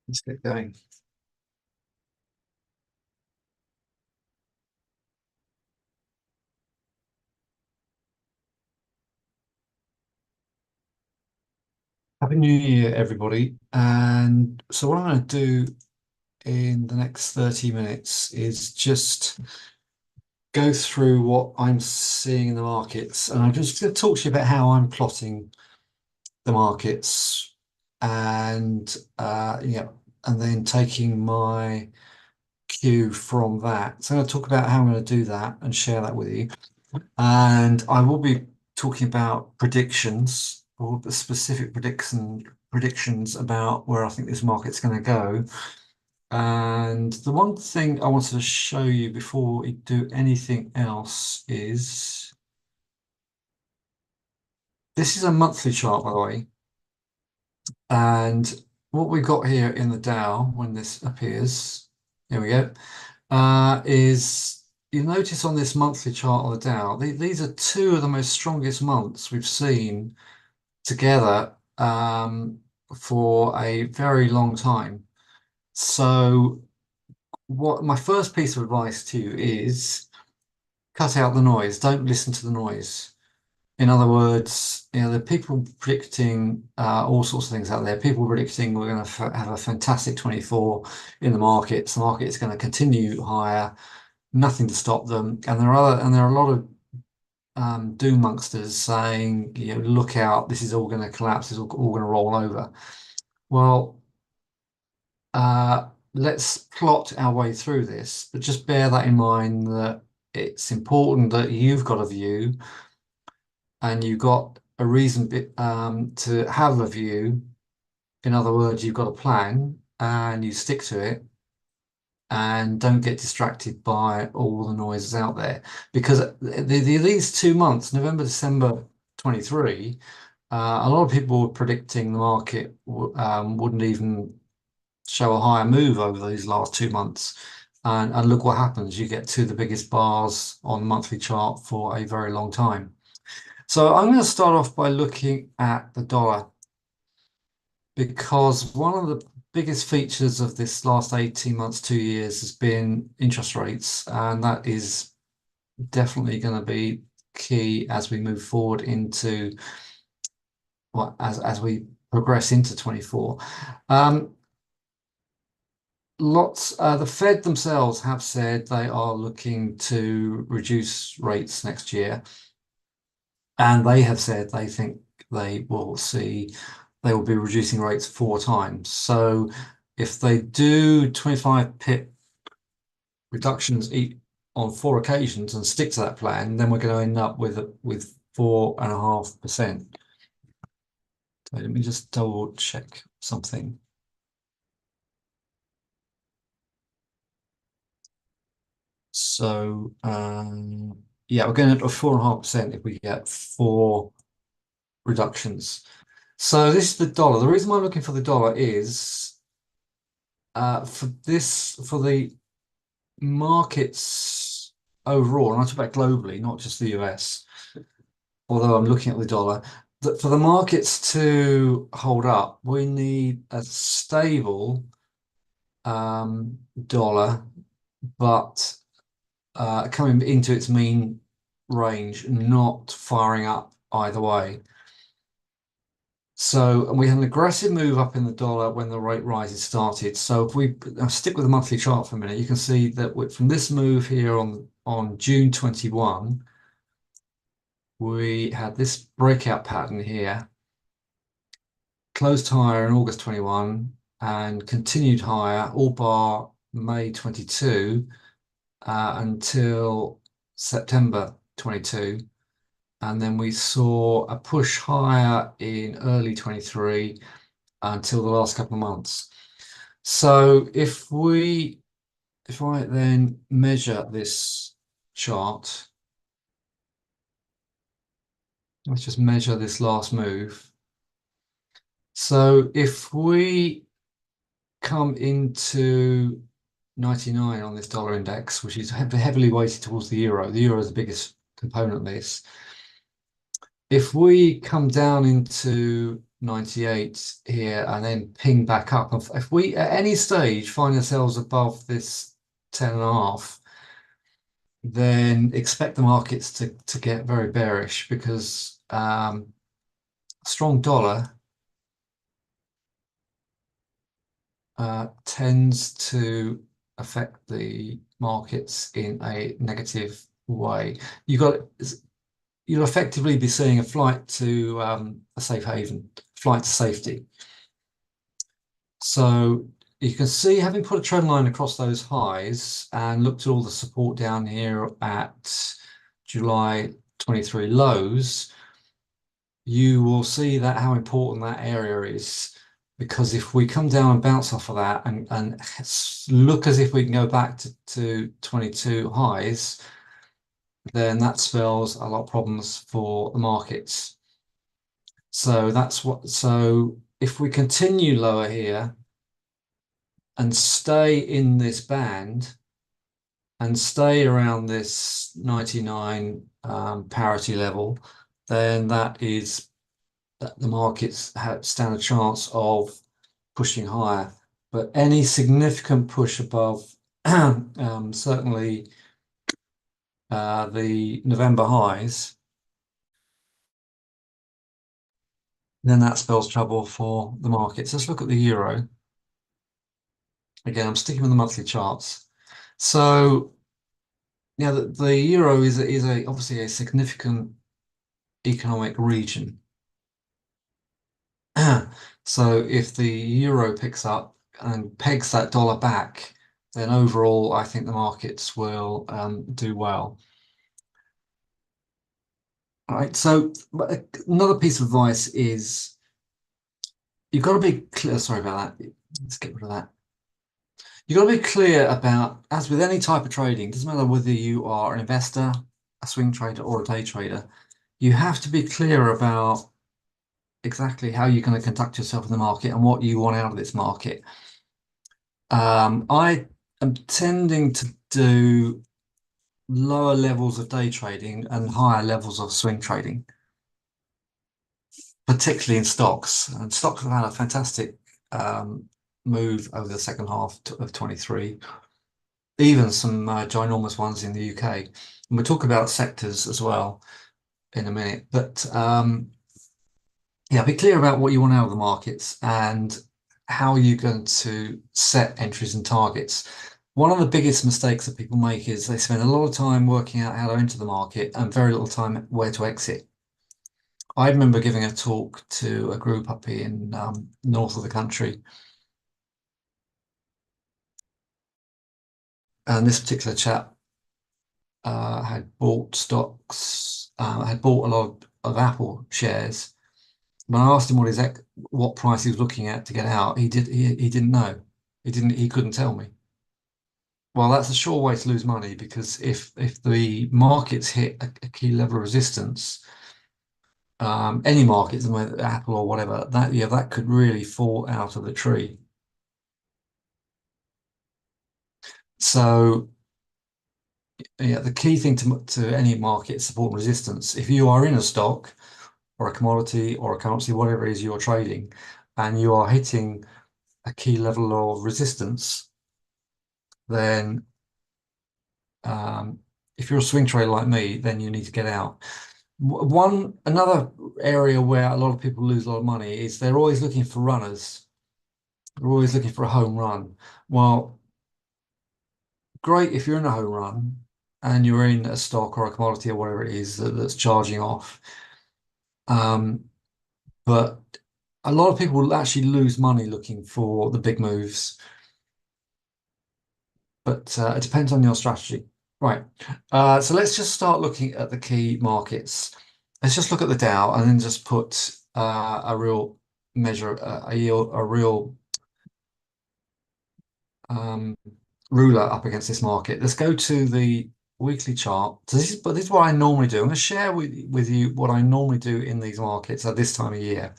Let's get going. Happy New Year, everybody. And so what I'm going to do in the next 30 minutes is just go through what I'm seeing in the markets. And I'm just going to talk to you about how I'm plotting the markets and yeah, and then taking my cue from that. So I'm going to talk about how I'm going to do that and share that with you. And I will be talking about predictions or the specific predictions about where I think this market's going to go. And the one thing I wanted to show you before we do anything else is this is a monthly chart, by the way. And what we've got here in the Dow when this appears, here we go, is you notice on this monthly chart on the Dow, these are two of the most strongest months we've seen together for a very long time. So what my first piece of advice to you is cut out the noise. Don't listen to the noise. In other words, you know, the people predicting all sorts of things out there. People predicting we're going to have a fantastic 24 in the markets. The market is going to continue higher, nothing to stop them. And there are a lot of doom monsters saying, you know, look out, this is all going to collapse, it's all going to roll over. Well, let's plot our way through this, but just bear that in mind that it's important that you've got a view and you've got a reason to have a view. In other words, you've got a plan and you stick to it and don't get distracted by all the noises out there. Because these 2 months, November, December 23, a lot of people were predicting the market wouldn't even show a higher move over these last 2 months. And look what happens. You get two of the biggest bars on the monthly chart for a very long time. So I'm going to start off by looking at the dollar because one of the biggest features of this last 18 months, 2 years has been interest rates. And that is definitely going to be key as we move forward into, well, as we progress into 24. The Fed themselves have said they are looking to reduce rates next year, and they have said they think they will be reducing rates 4 times. So if they do 25 pip reductions on 4 occasions and stick to that plan, then we're going to end up with 4.5%. So let me just double check something. So yeah, we're going to 4.5% if we get 4 reductions. So this is the dollar. The reason why I'm looking for the dollar is for the markets overall, and I talk about globally, not just the US, although I'm looking at the dollar, that for the markets to hold up, we need a stable dollar, but coming into its mean range, not firing up either way. So we had an aggressive move up in the dollar when the rate rises started. So if we stick with the monthly chart for a minute, you can see that from this move here on June 21, we had this breakout pattern here, closed higher in August 21 and continued higher all bar May 22 until September 22. And then we saw a push higher in early 23 until the last couple of months. So if I then measure this chart, let's just measure this last move. So if we come into 99 on this dollar index, which is heavily weighted towards the euro is the biggest component of this. If we come down into 98 here and then ping back up. If we at any stage find ourselves above this 10.5, then expect the markets to get very bearish because strong dollar tends to affect the markets in a negative way. You'll effectively be seeing a flight to a safe haven, flight to safety. So you can see, having put a trend line across those highs and looked at all the support down here at July 23 lows, you will see that how important that area is. Because if we come down and bounce off of that and look as if we can go back to 22 highs, then that spells a lot of problems for the markets. So if we continue lower here and stay in this band and stay around this 99 parity level, then that the markets stand a chance of pushing higher. But any significant push above certainly the November highs, then that spells trouble for the markets. Let's look at the euro. Again, I'm sticking with the monthly charts. So, yeah, the euro is obviously a significant economic region. So if the euro picks up and pegs that dollar back, then overall, I think the markets will do well. All right. So another piece of advice is you've got to be clear. Sorry about that. Let's get rid of that. You've got to be clear about, as with any type of trading, doesn't matter whether you are an investor, a swing trader, or a day trader, you have to be clear about exactly how you're going to conduct yourself in the market and what you want out of this market. I am tending to do lower levels of day trading and higher levels of swing trading, particularly in stocks. And stocks have had a fantastic move over the second half of 23, even some ginormous ones in the UK. And we'll talk about sectors as well in a minute. But yeah, be clear about what you want out of the markets and how you're going to set entries and targets. One of the biggest mistakes that people make is they spend a lot of time working out how to enter the market and very little time where to exit. I remember giving a talk to a group up in north of the country, and this particular chap had bought stocks, had bought a lot of Apple shares. When I asked him what price he was looking at to get out, he didn't know. He couldn't tell me. Well, that's a sure way to lose money because if the markets hit a key level of resistance, any markets, Apple or whatever, that could really fall out of the tree. So yeah, the key thing to any market is support and resistance. If you are in a stock or a commodity or a currency, whatever it is you're trading, and you are hitting a key level of resistance, then if you're a swing trader like me, then you need to get out. Another area where a lot of people lose a lot of money is they're always looking for runners. They're always looking for a home run. Well, great if you're in a home run and you're in a stock or a commodity or whatever it is that's charging off. But a lot of people will actually lose money looking for the big moves. But it depends on your strategy. Right. So let's just start looking at the key markets. Let's just look at the Dow and then just put a real measure, a real ruler up against this market. Let's go to the weekly chart. So this is what I normally do. I'm going to share with you what I normally do in these markets at this time of year.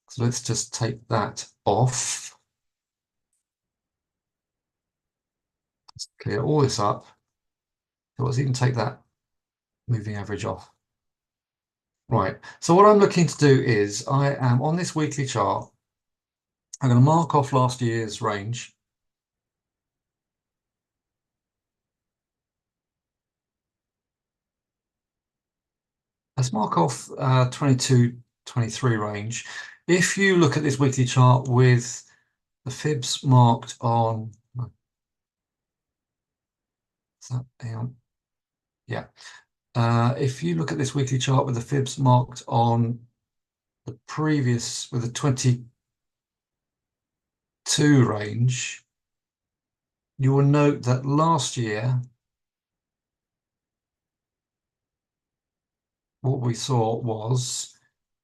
So let's just take that off. Let's clear all this up. So let's even take that moving average off. Right. So what I'm looking to do is I am on this weekly chart. I'm going to mark off last year's range. Let's mark off 22, 23 range. If you look at this weekly chart with the fibs marked on, hang on, yeah. If you look at this weekly chart with the fibs marked on the previous, with the 22 range, you will note that last year, what we saw was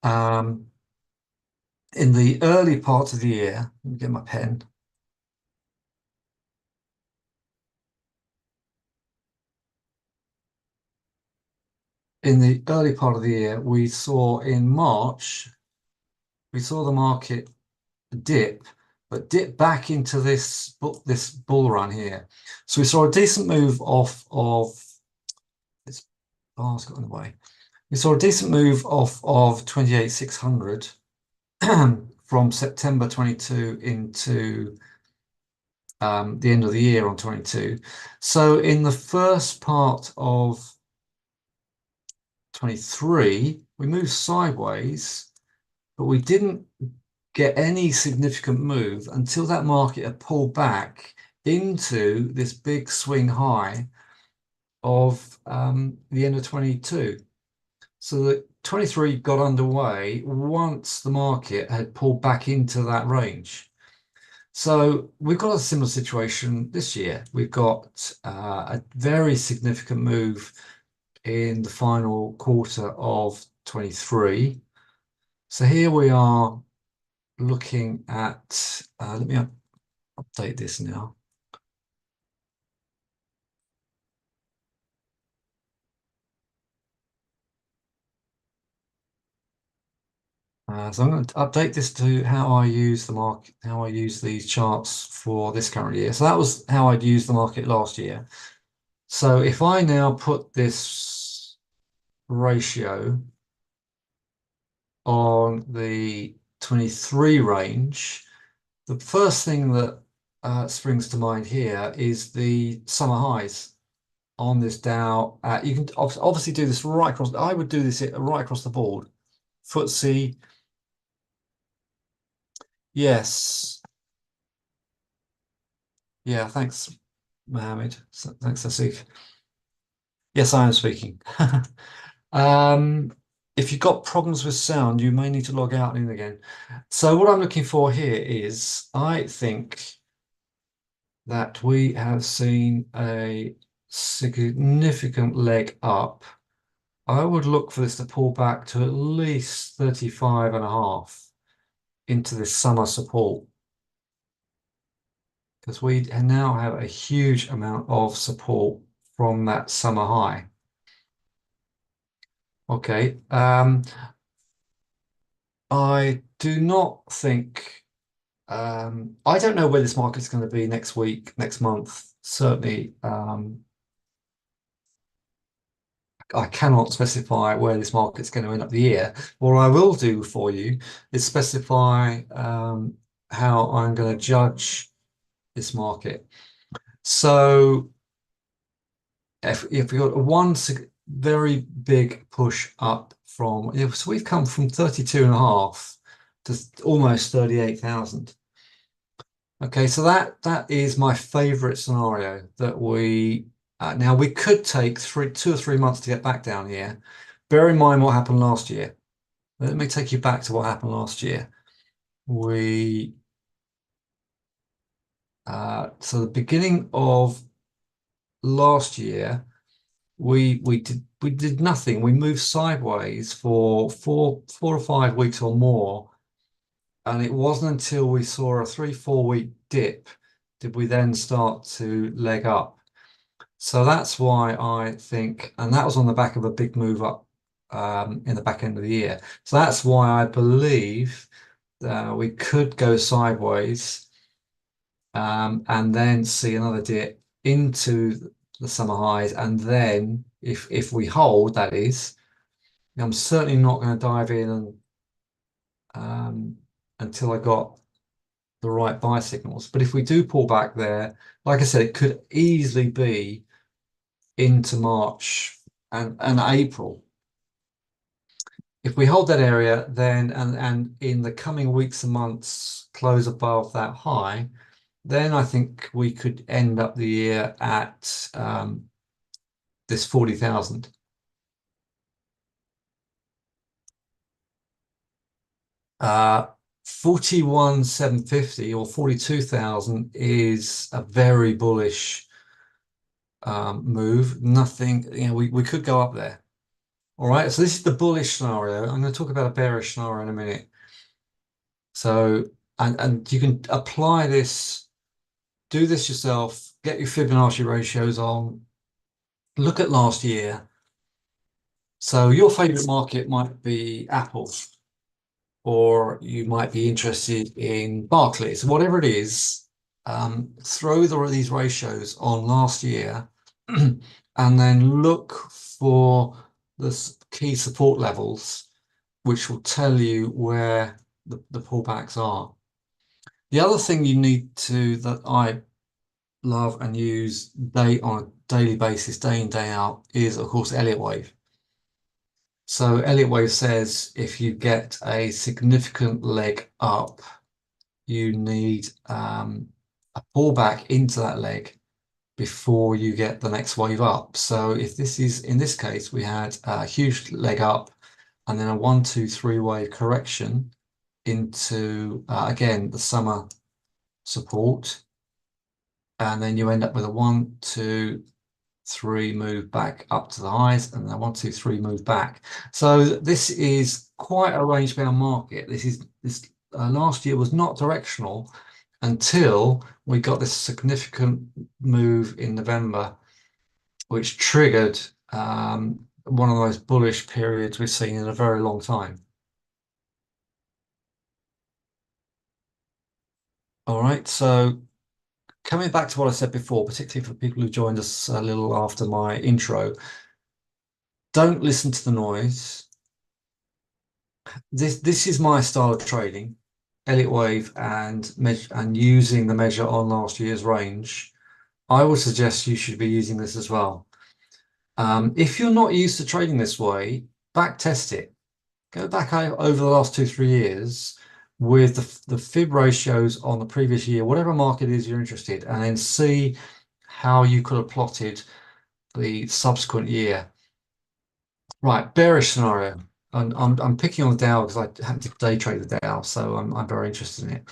in the early part of the year, let me get my pen. In the early part of the year, we saw in March, we saw the market dip, but dip back into this bull run here. So we saw a decent move off of this bar's got in the way. We saw a decent move off of 28,600 from September 22 into the end of the year on 22. So in the first part of 23, we moved sideways, but we didn't get any significant move until that market had pulled back into this big swing high of the end of 22. So that 23 got underway once the market had pulled back into that range. So we've got a similar situation this year. We've got a very significant move in the final quarter of 23. So here we are looking at, let me update this now. So I'm going to update this to how I use the market, how I use these charts for this current year. So that was how I'd use the market last year. So if I now put this ratio on the 23 range, the first thing that springs to mind here is the summer highs on this Dow. You can obviously do this right across. I would do this right across the board. FTSE, yes, yeah. Thanks, Mohammed. Thanks, Asif. Yes, I am speaking. If you've got problems with sound, you may need to log out and in again. So what I'm looking for here is, I think that we have seen a significant leg up. I would look for this to pull back to at least 35 and a half into this summer support, because we now have a huge amount of support from that summer high. Okay. I do not think I don't know where this market's going to be next week, next month. Certainly, I cannot specify where this market's going to end up the year. What I will do for you is specify how I'm going to judge this market. So if we got one very big push up from, so we've come from 32 and a half to almost 38,000. Okay, so that is my favorite scenario that we now we could take 2 or 3 months to get back down here. Bear in mind what happened last year. Let me take you back to what happened last year. We so the beginning of last year, we did nothing. We moved sideways for 4 or 5 weeks or more, and it wasn't until we saw a 3, 4 week dip did we then start to leg up. So that's why I think, and that was on the back of a big move up in the back end of the year. So that's why I believe we could go sideways and then see another dip into the summer highs, and then if we hold, that is, I'm certainly not going to dive in and until I got the right buy signals. But if we do pull back there, like I said, it could easily be into March and April. If we hold that area, then and in the coming weeks and months close above that high, then I think we could end up the year at this 40,000. 41,750 or 42,000 is a very bullish move. Nothing, we could go up there. All right, so this is the bullish scenario. I'm going to talk about a bearish scenario in a minute. So, and you can apply this, do this yourself, get your Fibonacci ratios on, look at last year. So your favorite market might be Apple, or you might be interested in Barclays, whatever it is. Throw these ratios on last year and then look for the key support levels, which will tell you where the pullbacks are. The other thing you need to, that I love and use on a daily basis, day in, day out, is of course Elliott wave. So Elliott wave says if you get a significant leg up, you need a pullback into that leg before you get the next wave up. So if this is, in this case, we had a huge leg up and then a 1, 2, 3 wave correction into, again, the summer support. And then you end up with a 1, 2, 3 move back up to the highs, and then 1, 2, 3 move back. So this is quite a range bound market. This last year was not directional until we got this significant move in November, which triggered one of the most bullish periods we've seen in a very long time. All right, so coming back to what I said before, particularly for people who joined us a little after my intro, don't listen to the noise. This is my style of trading, Elliott wave and using the measure on last year's range. I would suggest you should be using this as well. If you're not used to trading this way, back test it. Go back over the last 2, 3 years with the FIB ratios on the previous year, whatever market is you're interested, and then see how you could have plotted the subsequent year. Right, bearish scenario. And I'm picking on the Dow because I happen to day trade the Dow, so I'm very interested in it.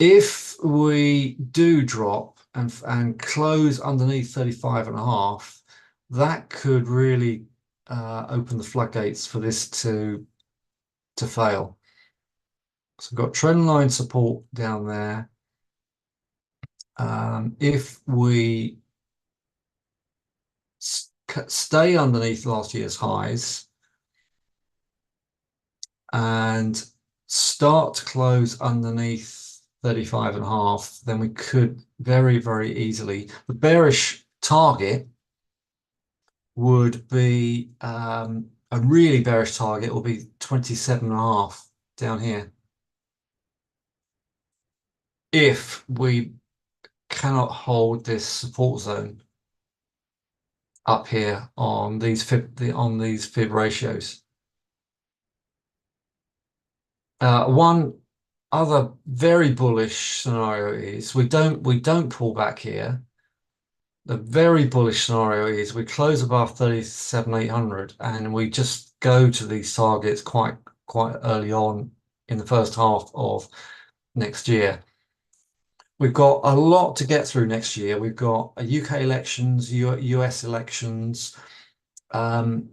If we do drop and close underneath 35.5, that could really open the floodgates for this to fail. So we've got trend line support down there. If we stay underneath last year's highs and start to close underneath 35.5, then we could very, very easily. The bearish target would be a really bearish target will be 27.5 down here. If we cannot hold this support zone up here on these FIB ratios. One other very bullish scenario is we don't pull back here. The very bullish scenario is we close above 37,800 and we just go to these targets quite early on in the first half of next year. We've got a lot to get through next year. We've got UK elections, US elections, and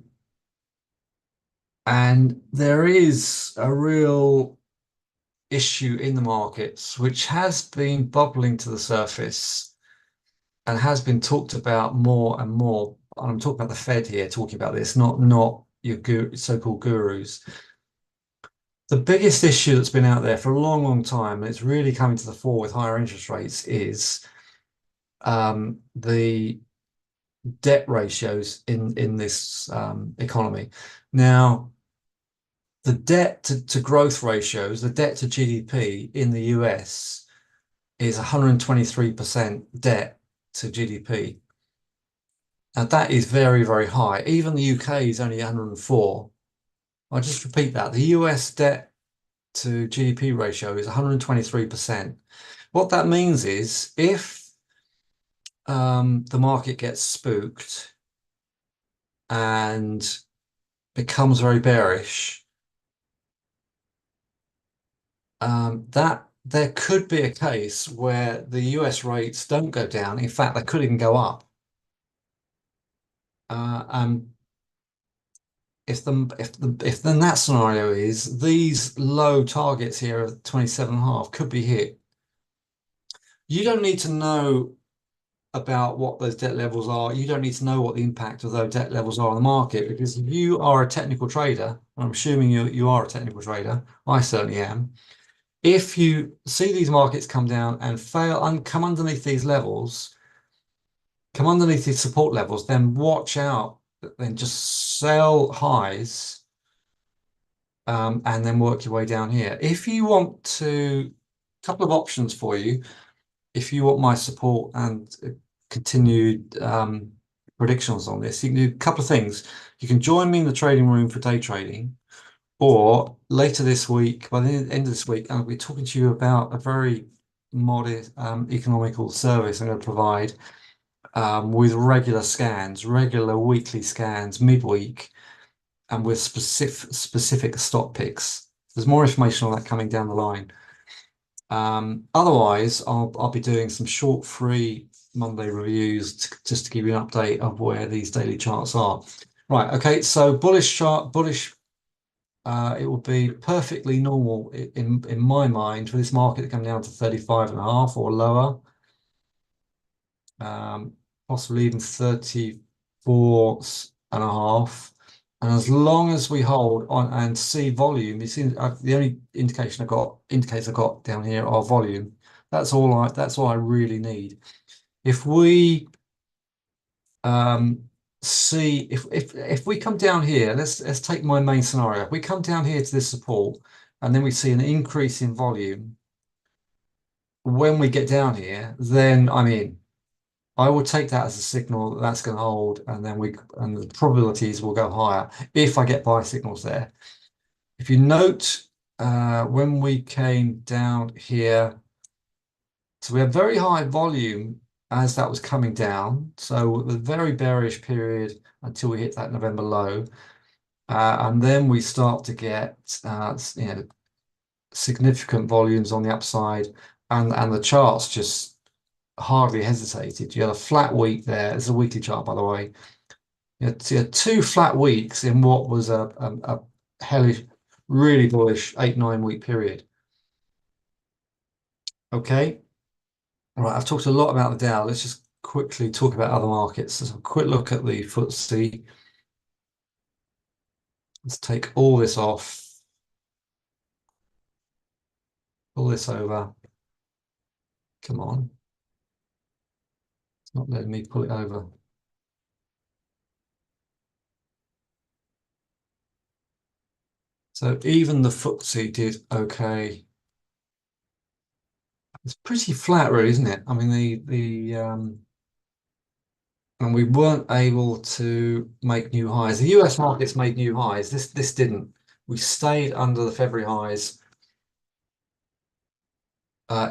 there is a real issue in the markets which has been bubbling to the surface and has been talked about more and more. And I'm talking about the Fed here, talking about this, not your so-called gurus. The biggest issue that's been out there for a long, long time, and it's really coming to the fore with higher interest rates, is the debt ratios in this economy. Now, the debt to growth ratios, the debt to GDP in the US is 123% debt to GDP. Now that is very, very high. Even the UK is only 104. I'll just repeat that. The US debt to GDP ratio is 123%. What that means is if the market gets spooked and becomes very bearish, that there could be a case where the US rates don't go down. In fact, they could even go up. And if then that scenario is these low targets here of 27.5 could be hit. You don't need to know about what those debt levels are. You don't need to know what the impact of those debt levels are on the market, because if you are a technical trader, I'm assuming you are a technical trader, I certainly am. If you see these markets come down and fail and come underneath these levels, come underneath these support levels, then watch out, then just sell highs and then work your way down here. If you want to, a couple of options for you. If you want my support and continued predictions on this, you can do a couple of things. You can join me in the trading room for day trading, or later this week, by the end of this week, I'll be talking to you about a very modest economical service I'm going to provide with regular scans, regular weekly scans, midweek, and with specific stock picks. There's more information on that coming down the line. Otherwise, I'll be doing some short free Monday reviews just to give you an update of where these daily charts are. Right, okay, so bullish chart, bullish. It will be perfectly normal in my mind for this market to come down to 35.5 or lower, possibly even 34.5. And as long as we hold on and see volume, you see the only indicators I got down here are volume. That's all I really need. If we see if we come down here, let's take my main scenario. If we come down here to this support and then we see an increase in volume when we get down here, then I'm in. I will take that as a signal that that's going to hold, and then the probabilities will go higher if I get buy signals there. If you note, when we came down here, so we had very high volume as that was coming down. So the very bearish period until we hit that November low, and then we start to get significant volumes on the upside, and the charts just hardly hesitated. You had a flat week there. It's a weekly chart, by the way. You had two flat weeks in what was a hellish, really bullish 8-9 week period. Okay. All right. I've talked a lot about the Dow. Let's just quickly talk about other markets. Let's have a quick look at the FTSE. Let's take all this off. Pull this over. Come on. It's not letting me pull it over. So even the FTSE did okay. It's pretty flat, really, isn't it? I mean, and we weren't able to make new highs. The US markets made new highs. This didn't. We stayed under the February highs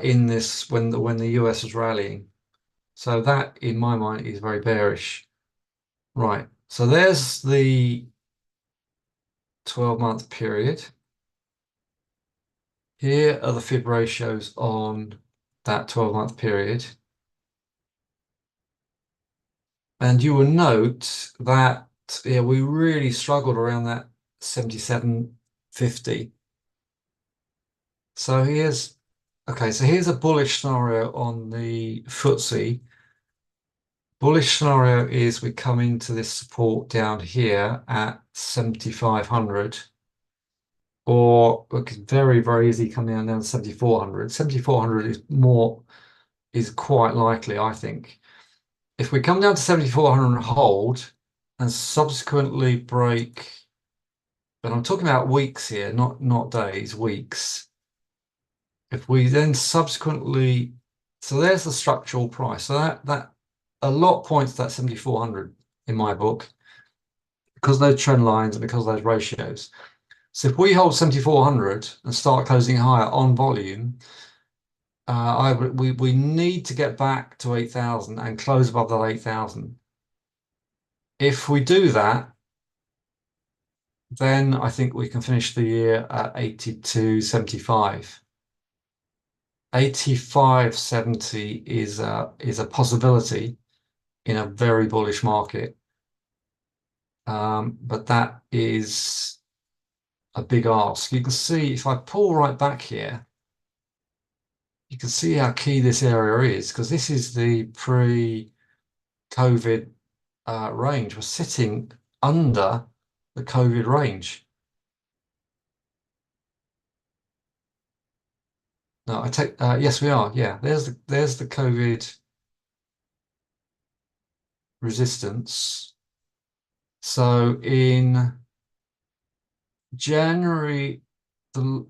in this when the US was rallying. So that, in my mind, is very bearish. Right. So there's the 12-month period. Here are the FIB ratios on that 12-month period. And you will note that we really struggled around that 77.50. So here's a bullish scenario on the FTSE. Bullish scenario is we come into this support down here at 7,500, or we could very, very easily come down to 7,400. 7,400 is quite likely, I think. If we come down to 7,400 and hold and subsequently break, but I'm talking about weeks here, not days, weeks. If we then subsequently, so there's the structural price. So that a lot points to that 7,400 in my book because of those trend lines and because of those ratios. So if we hold 7,400 and start closing higher on volume, we need to get back to 8,000 and close above that 8,000. If we do that, then I think we can finish the year at 82.75. 85.70 is a possibility in a very bullish market. But that is a big ask. You can see if I pull right back here, you can see how key this area is because this is the pre-COVID range. We're sitting under the COVID range. No, I take yes, we are. Yeah, there's the COVID resistance. So in January, the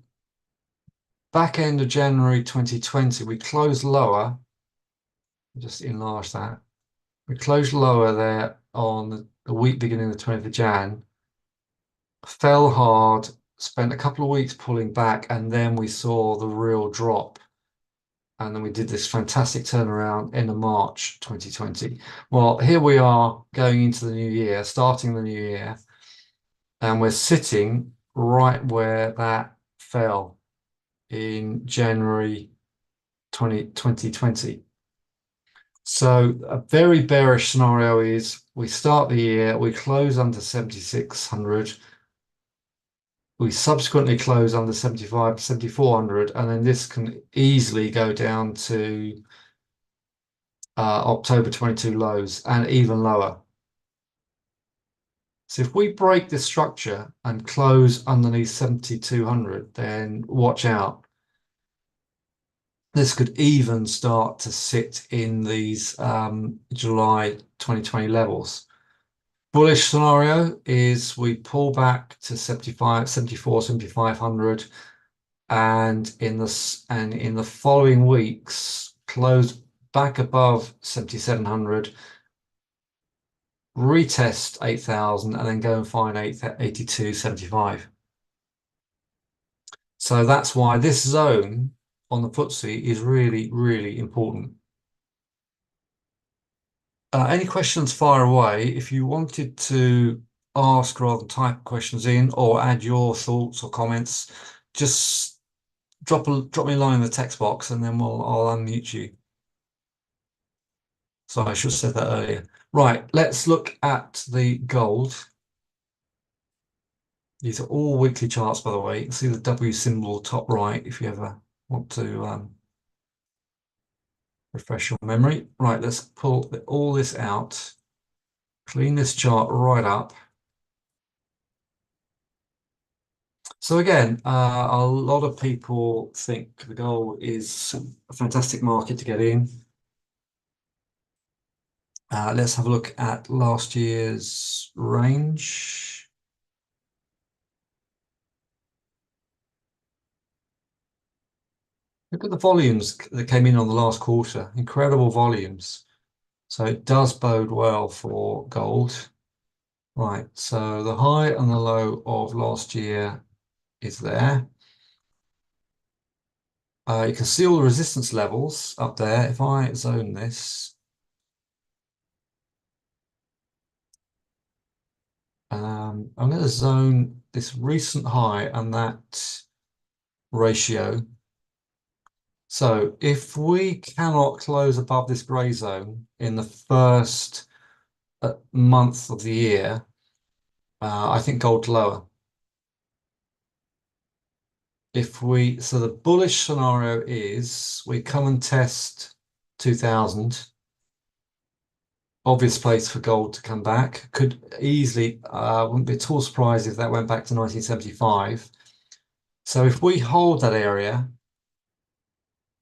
back end of January 2020, we closed lower. Just enlarge that. We closed lower there on the week beginning the 20th of Jan, fell hard, spent a couple of weeks pulling back, and then we saw the real drop. And then we did this fantastic turnaround in March 2020. Well, here we are going into the new year, starting the new year, and we're sitting right where that fell in January 2020. So a very bearish scenario is we start the year, we close under 7,600, we subsequently close under 75, 7,400, and then this can easily go down to October 22 lows and even lower. So if we break this structure and close underneath 7,200, then watch out. This could even start to sit in these July 2020 levels. Bullish scenario is we pull back to 75, 74, 7,500, and in the following weeks close back above 7,700, retest 8,000, and then go and find 82.75. So that's why this zone on the FTSE is really, really important. Any questions, fire away. If you wanted to ask rather than type questions in or add your thoughts or comments, just drop me a line in the text box and then I'll unmute you. So I should have said that earlier. Right, let's look at the gold. These are all weekly charts, by the way. You can see the W symbol top right if you ever want to refresh your memory. Right, let's pull all this out, clean this chart right up. So again, a lot of people think the gold is a fantastic market to get in. Let's have a look at last year's range. Look at the volumes that came in on the last quarter, incredible volumes. So it does bode well for gold. Right, so the high and the low of last year is there. You can see all the resistance levels up there. If I zone this, I'm going to zone this recent high and that ratio. So if we cannot close above this gray zone in the first month of the year, I think gold lower. So the bullish scenario is we come and test 2000. Obvious place for gold to come back. Could easily, wouldn't be at all surprised if that went back to 1975. So if we hold that area,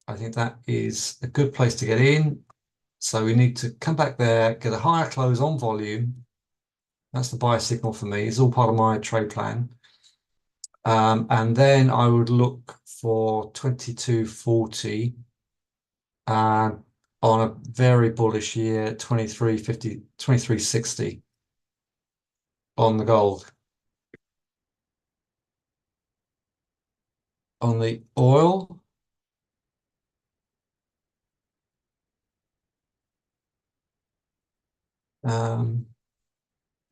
I think that is a good place to get in. So we need to come back there, get a higher close on volume. That's the buy signal for me. It's all part of my trade plan. And then I would look for 22.40 on a very bullish year, 23.50, 23.60 on the gold. On the oil,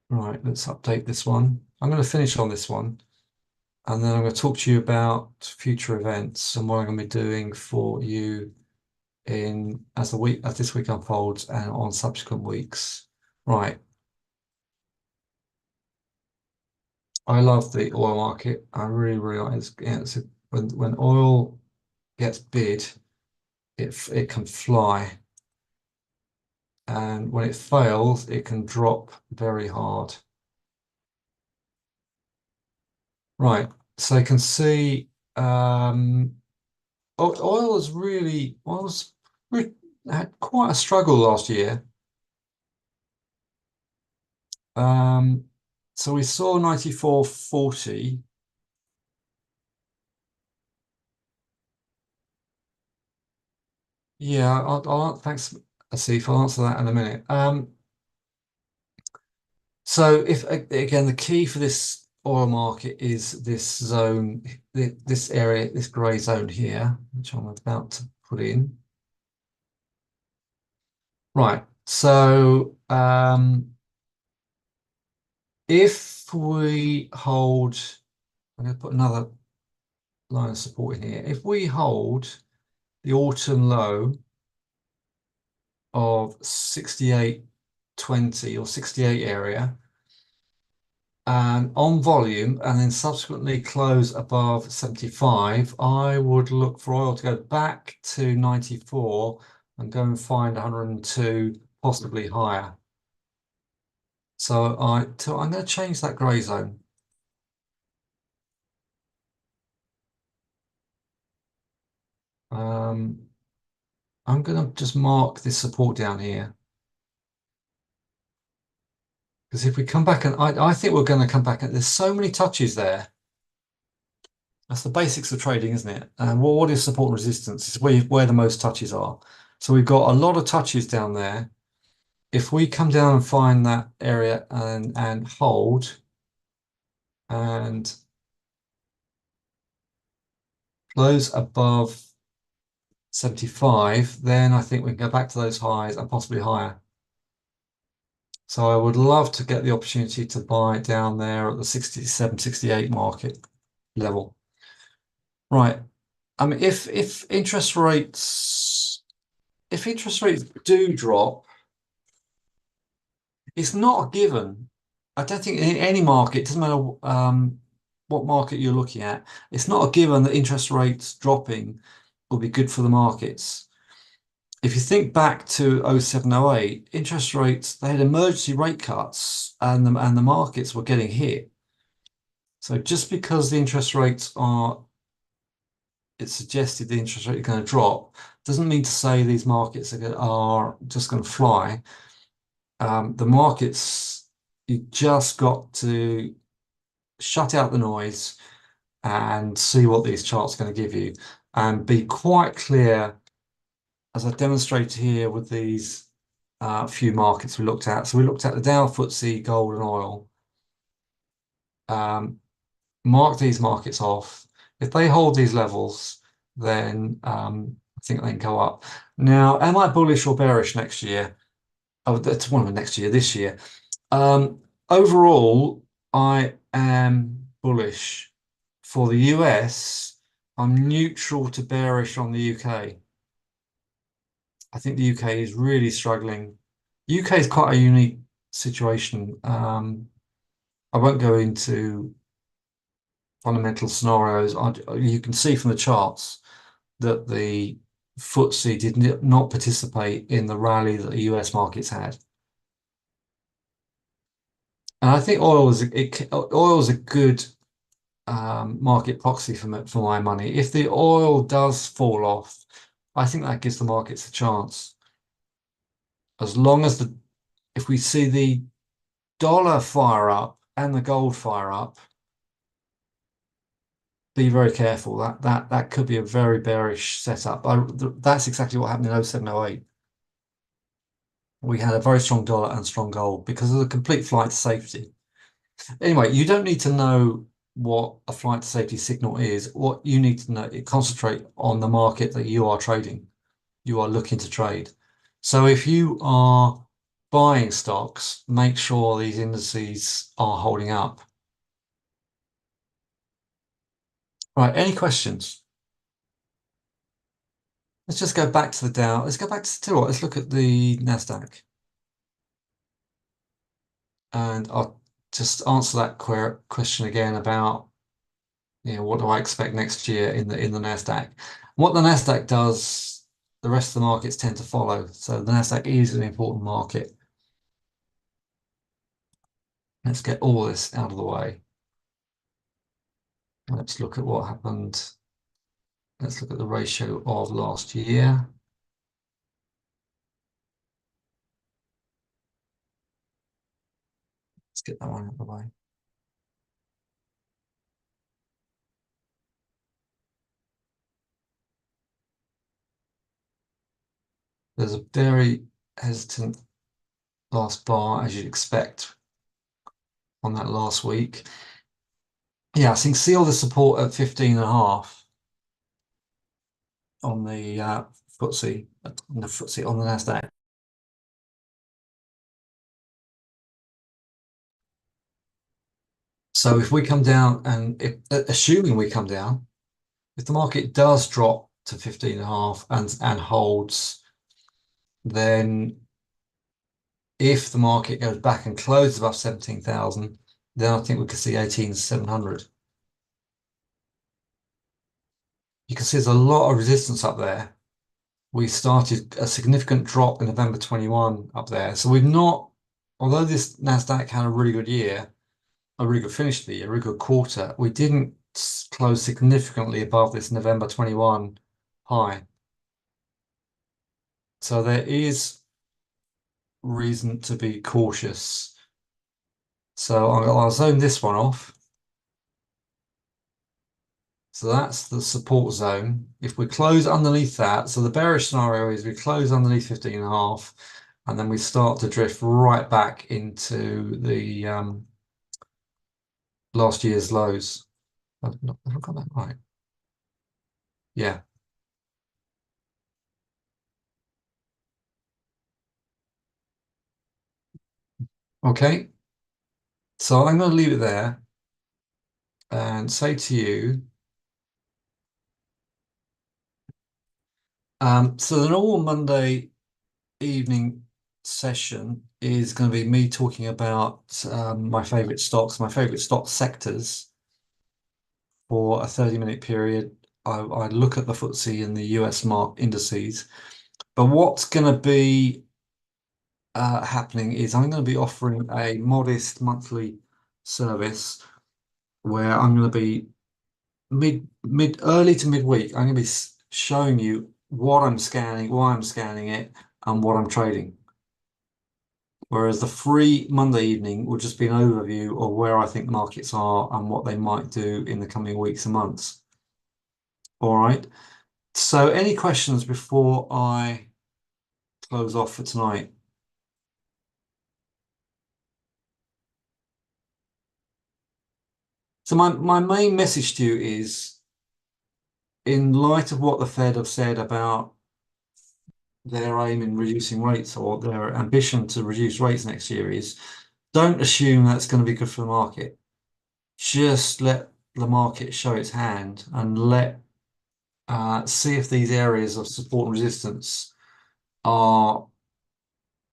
right, let's update this one. I'm going to finish on this one, and then I'm going to talk to you about future events and what I'm going to be doing for you as this week unfolds and on subsequent weeks. Right. I love the oil market. I really, really like it. When oil gets bid, it can fly, and when it fails, it can drop very hard. Right. So you can see oil's really had quite a struggle last year. Um, so we saw 94.40. Yeah, thanks, Asif. I'll answer that in a minute. So if again, the key for this oil market is this zone, this area, this grey zone here, which I'm about to put in. Right. So if we hold, I'm going to put another line of support in here. If we hold the autumn low of 68.20 or 68 area, and on volume, and then subsequently close above 75, I would look for oil to go back to 94 and go and find 102, possibly higher. So I'm going to change that grey zone. I'm going to just mark this support down here. Because if we come back, and I think we're going to come back, and there's so many touches there. That's the basics of trading, isn't it? And what is support and resistance? It's where the most touches are. So we've got a lot of touches down there. If we come down and find that area and hold and close above 75, then I think we can go back to those highs and possibly higher. So I would love to get the opportunity to buy down there at the 67, 68 market level. Right. I mean, if interest rates do drop, it's not a given. I don't think in any market, it doesn't matter what market you're looking at, it's not a given that interest rates dropping will be good for the markets. If you think back to 07, 08, interest rates, they had emergency rate cuts and the markets were getting hit. So just because the interest rates it's suggested the interest rate is going to drop, doesn't mean to say these markets are just going to fly. The markets, you just got to shut out the noise and see what these charts are going to give you and be quite clear, as I demonstrated here with these few markets we looked at. So we looked at the Dow, FTSE, gold and oil. Mark these markets off. If they hold these levels, then I think they can go up. Now, am I bullish or bearish next year? Oh, that's one of next year, this year. Overall, I am bullish. For the US, I'm neutral to bearish on the UK. I think the UK is really struggling. UK is quite a unique situation. I won't go into fundamental scenarios. You can see from the charts that the FTSE did not participate in the rally that the US markets had. And I think oil is a good market proxy for my money. If the oil does fall off, I think that gives the markets a chance. As long as if we see the dollar fire up and the gold fire up, be very careful. That could be a very bearish setup. That's exactly what happened in 07, 08. We had a very strong dollar and strong gold because of the complete flight to safety. Anyway, you don't need to know what a flight to safety signal is. What you need to know, concentrate on the market that you are trading, you are looking to trade. So if you are buying stocks, make sure these indices are holding up. Right, any questions? Let's just go back to the Dow. Let's go back to, tell you what, let's look at the NASDAQ. And I'll just answer that question again about, what do I expect next year in the NASDAQ? What the NASDAQ does, the rest of the markets tend to follow. So the NASDAQ is an important market. Let's get all this out of the way. Let's look at what happened. Let's look at the ratio of last year. Let's get that one out of the way. There's a very hesitant last bar, as you'd expect on that last week. Yeah, so you can see all the support at 15.5 on the FTSE, on the FTSE, on the NASDAQ. So if we come down and assuming we come down, if the market does drop to 15.5 and holds, then if the market goes back and closes above 17,000, then I think we could see 18,700. You can see there's a lot of resistance up there. We started a significant drop in November 21 up there. So we've not, although this NASDAQ had a really good year, a really good finish to the year, a really good quarter, we didn't close significantly above this November 21 high. So there is reason to be cautious. So I'll zone this one off. So that's the support zone. If we close underneath that, so the bearish scenario is we close underneath 15.5 and then we start to drift right back into the last year's lows. I've not got that right. Yeah. Okay. So I'm going to leave it there and say to you, so the normal Monday evening session is going to be me talking about my favorite stocks, my favorite stock sectors for a 30-minute period. I look at the FTSE and the US mark indices, but what's going to be happening is I'm going to be offering a modest monthly service where I'm going to be early to midweek. I'm going to be showing you what I'm scanning, why I'm scanning it, and what I'm trading. Whereas the free Monday evening will just be an overview of where I think markets are and what they might do in the coming weeks and months. All right. So any questions before I close off for tonight? So my main message to you is, in light of what the Fed have said about their aim in reducing rates or their ambition to reduce rates next year, is don't assume that's going to be good for the market. Just let the market show its hand and see if these areas of support and resistance are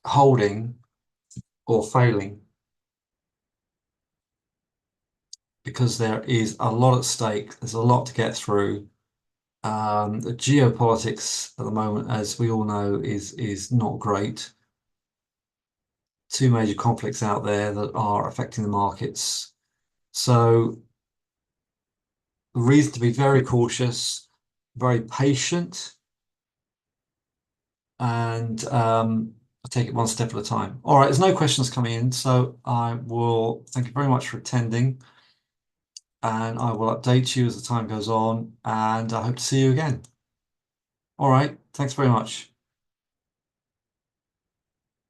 holding or failing, because there is a lot at stake. There's a lot to get through. The geopolitics at the moment, as we all know, is not great. Two major conflicts out there that are affecting the markets. So the reason to be very cautious, very patient, and take it one step at a time. All right, there's no questions coming in, so I will thank you very much for attending, and I will update you as the time goes on, and I hope to see you again. All right, thanks very much.